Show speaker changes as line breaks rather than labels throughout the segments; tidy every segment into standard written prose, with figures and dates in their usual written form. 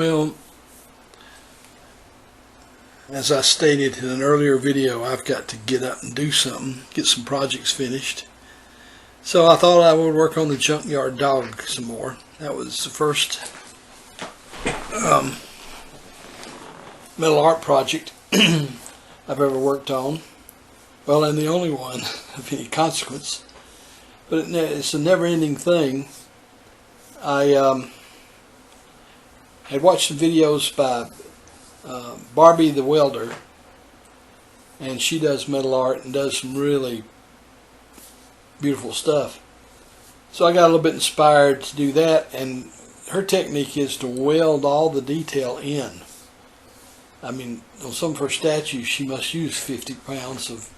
Well, as I stated in an earlier video, I've got to get up and do something, get some projects finished. So I thought I would work on the JukeYard Dog some more. That was the first metal art project I've ever worked on. Well, and the only one of any consequence. But it's a never-ending thing. I had watched some videos by Barbie the welder, and she does metal art and does some really beautiful stuff. So I got a little bit inspired to do that, and her technique is to weld all the detail in. I mean, on some of her statues she must use 50 pounds of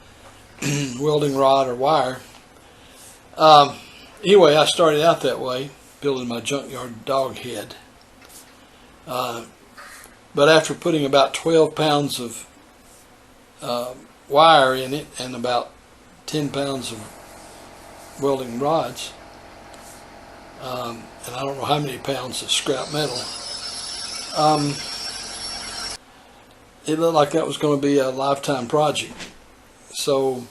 welding rod or wire. Anyway, I started out that way, building my JukeYard dog head. But after putting about 12 pounds of wire in it and about 10 pounds of welding rods, and I don't know how many pounds of scrap metal, it looked like that was going to be a lifetime project. So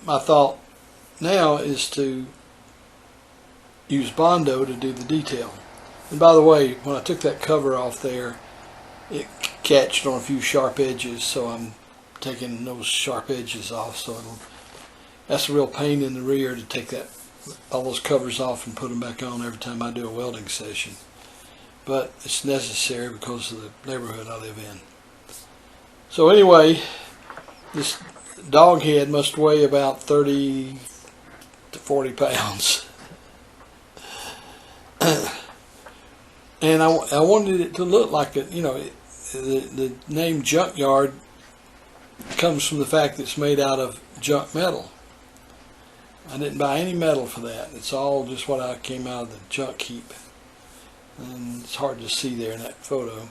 my thought now is to use Bondo to do the detail. And by the way, when I took that cover off there, it catched on a few sharp edges, so I'm taking those sharp edges off. So that's a real pain in the rear to take all those covers off and put them back on every time I do a welding session. But it's necessary because of the neighborhood I live in. So anyway, this dog head must weigh about 30 to 40 pounds. And I wanted it to look like it, you know, the name JukeYard comes from the fact that it's made out of junk metal. I didn't buy any metal for that. It's all just what I came out of the junk heap. And it's hard to see there in that photo.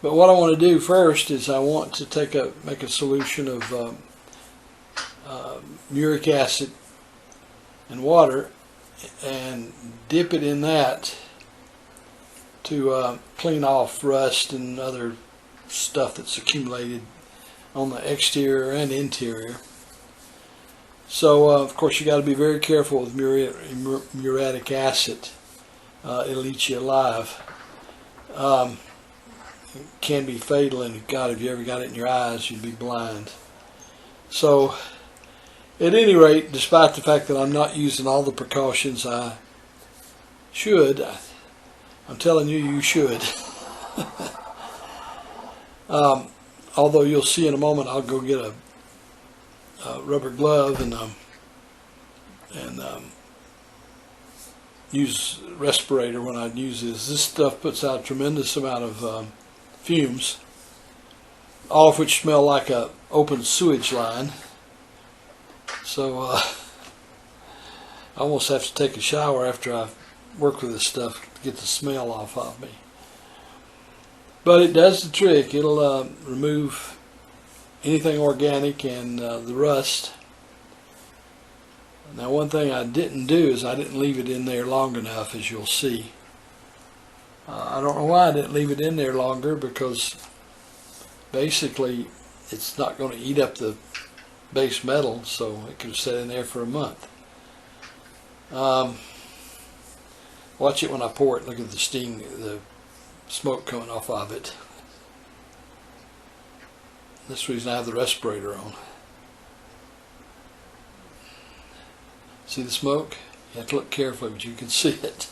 But what I want to do first is I want to make a solution of uric acid and water and dip it in that to clean off rust and other stuff that's accumulated on the exterior and interior. So of course you got to be very careful with muriatic acid. It'll eat you alive. It can be fatal, and God, if you ever got it in your eyes, you'd be blind. So at any rate, despite the fact that I'm not using all the precautions I should, I'm telling you, you should. Although you'll see in a moment, I'll go get a rubber glove and use a respirator when I use this. This stuff puts out a tremendous amount of fumes, all of which smell like a open sewage line. So I almost have to take a shower after I work with this stuff to get the smell off of me. But it does the trick. It'll remove anything organic and the rust. Now, one thing I didn't do is I didn't leave it in there long enough, as you'll see. I don't know why I didn't leave it in there longer, because basically it's not going to eat up the base metal, so it could have sat in there for a month. Watch it when I pour it. Look at the steam, the smoke coming off of it. That's the reason I have the respirator on. See the smoke? You have to look carefully, but you can see it.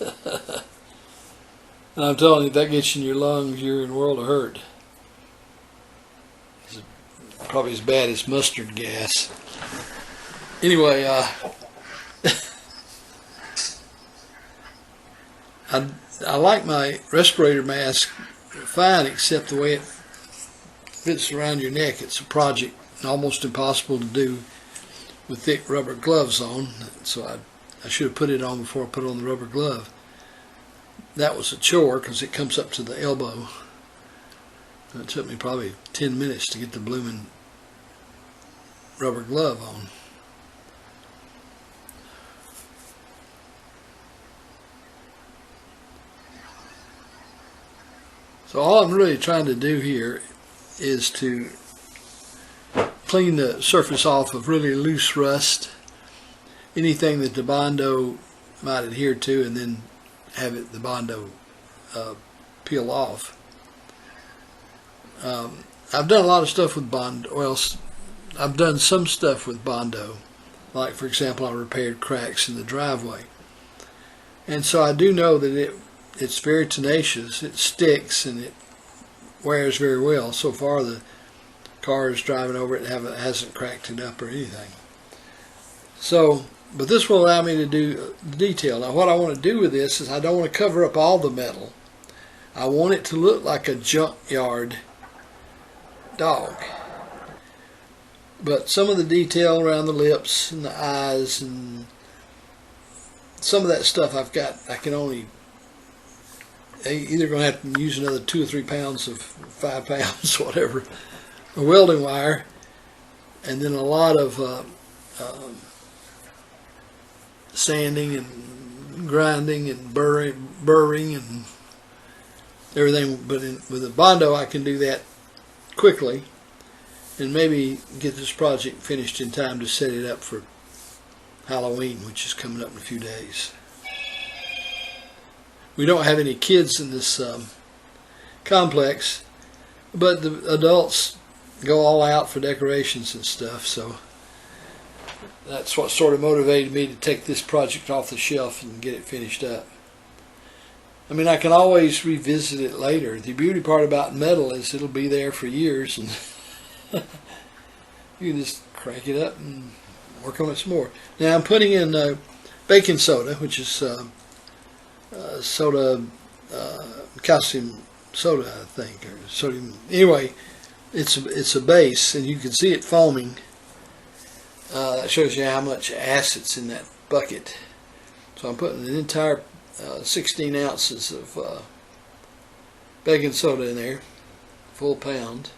And I'm telling you, if that gets in your lungs, you're in a world of hurt. It's probably as bad as mustard gas. Anyway, I like my respirator mask fine, except the way it fits around your neck. It's a project almost impossible to do with thick rubber gloves on, so I should have put it on before I put on the rubber glove. That was a chore because it comes up to the elbow. It took me probably 10 minutes to get the blooming rubber glove on. So all I'm really trying to do here is to clean the surface off of really loose rust, anything that the Bondo might adhere to, and then have the Bondo peel off. I've done a lot of stuff with Bondo. Well, I've done some stuff with Bondo, like for example, I repaired cracks in the driveway, and so I do know that it's very tenacious. It sticks and it wears very well. So far, the cars driving over it hasn't cracked it up or anything. So, but this will allow me to do the detail. Now, what I want to do with this is I don't want to cover up all the metal. I want it to look like a junkyard dog. But some of the detail around the lips and the eyes and some of that stuff I can only either going to have to use another 2 or 3 pounds of 5 pounds, whatever, a welding wire, and then a lot of sanding and grinding and burring and everything. But with the Bondo, I can do that quickly and maybe get this project finished in time to set it up for Halloween, which is coming up in a few days. We don't have any kids in this complex, but the adults go all out for decorations and stuff, so that's what sort of motivated me to take this project off the shelf and get it finished up. I mean, I can always revisit it later. The beauty part about metal is it'll be there for years, and you can just crank it up and work on it some more. Now I'm putting in baking soda, which is calcium soda, I think, or sodium. Anyway, it's a base, and you can see it foaming. That shows you how much acid's in that bucket. So I'm putting an entire 16 ounces of baking soda in there, full pound,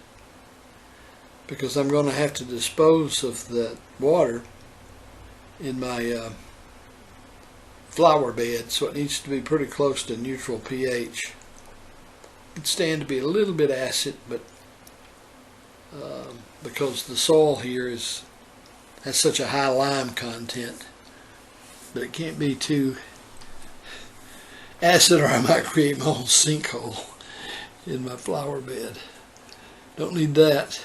because I'm going to have to dispose of the water in my flower bed, so it needs to be pretty close to neutral pH. It could stand to be a little bit acid, but because the soil here has such a high lime content, but it can't be too acid or I might create my own sinkhole in my flower bed. Don't need that.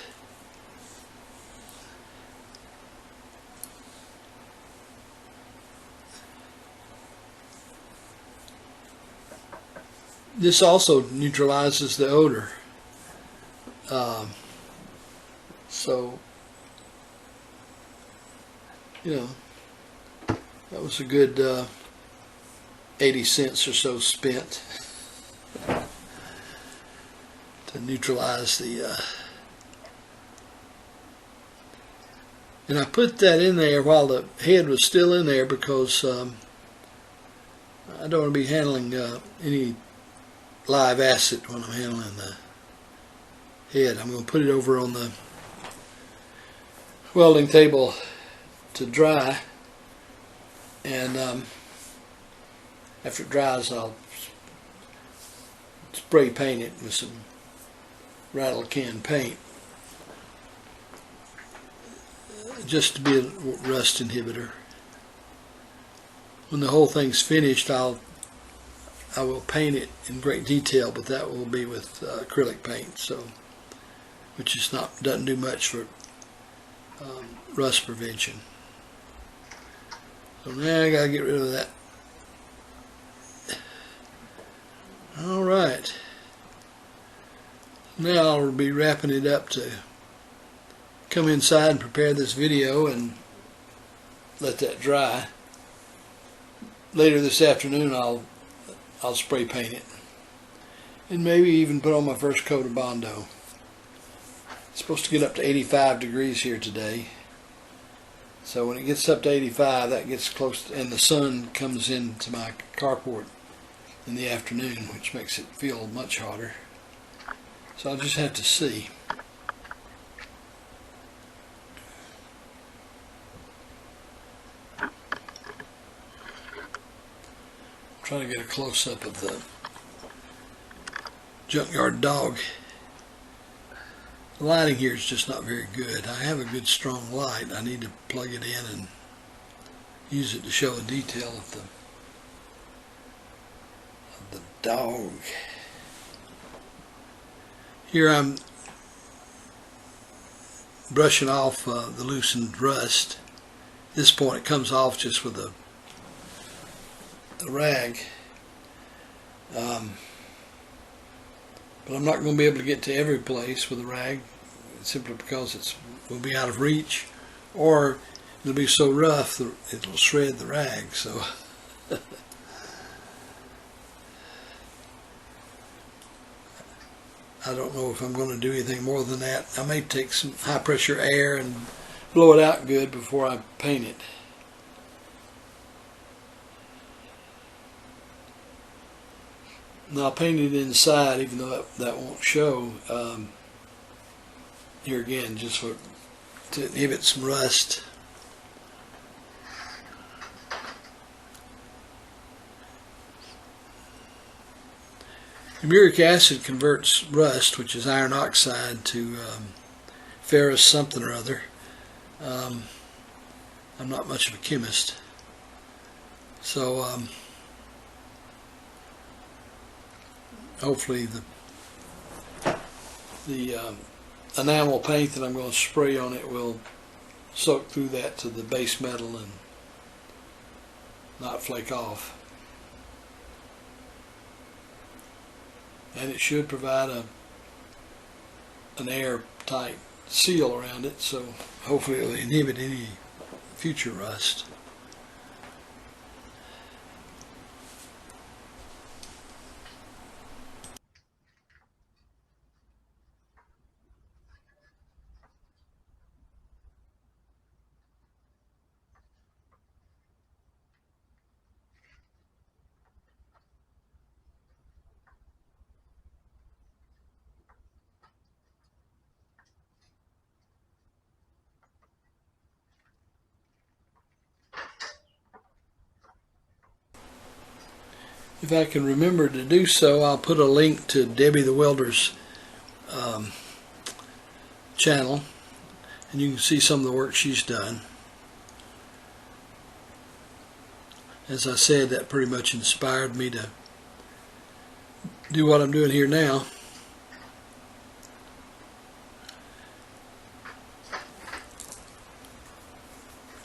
This also neutralizes the odor. So, you know, that was a good 80 cents or so spent to neutralize the and I put that in there while the head was still in there because I don't want to be handling any live acid when I'm handling the head. I'm going to put it over on the welding table to dry, and after it dries I'll spray paint it with some rattle can paint just to be a rust inhibitor. When the whole thing's finished, I will paint it in great detail, but that will be with acrylic paint, so which is doesn't do much for rust prevention. So now I gotta get rid of that. All right. Now I'll be wrapping it up to come inside and prepare this video and let that dry. Later this afternoon I'll spray paint it and maybe even put on my first coat of Bondo. It's supposed to get up to 85 degrees here today, so when it gets up to 85, that gets close, and the sun comes into my carport in the afternoon, which makes it feel much hotter. So I'll just have to see. Trying to get a close-up of the Junkyard Dog. The lighting here is just not very good. I have a good strong light. I need to plug it in and use it to show the detail of the dog. Here I'm brushing off the loosened rust. At this point it comes off just with a rag. But I'm not going to be able to get to every place with a rag simply because it will be out of reach, or it'll be so rough that it'll shred the rag. So I don't know if I'm going to do anything more than that. I may take some high pressure air and blow it out good before I paint it. Now I'll paint it inside, even though that won't show. Here again, just to inhibit some rust. Uric acid converts rust, which is iron oxide, to ferrous something or other. I'm not much of a chemist, so hopefully the enamel paint that I'm going to spray on it will soak through that to the base metal and not flake off. And it should provide an airtight seal around it, so hopefully it will inhibit any future rust. If I can remember to do so, I'll put a link to Debbie the Welder's channel, and you can see some of the work she's done. As I said, that pretty much inspired me to do what I'm doing here now.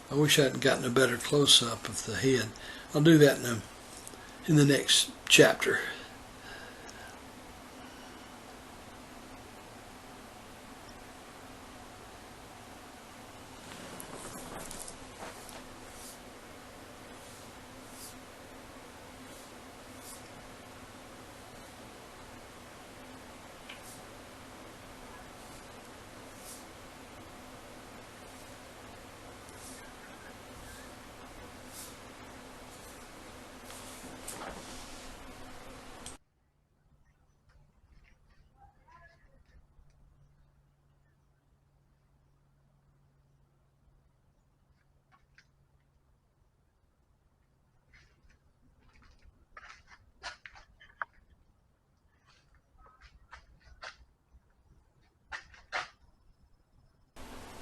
I wish I hadn't gotten a better close-up of the head. I'll do that in the next chapter.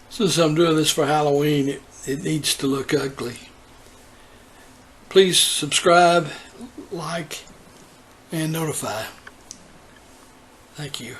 Since I'm doing this for Halloween, it needs to look ugly. Please subscribe, like, and notify. Thank you.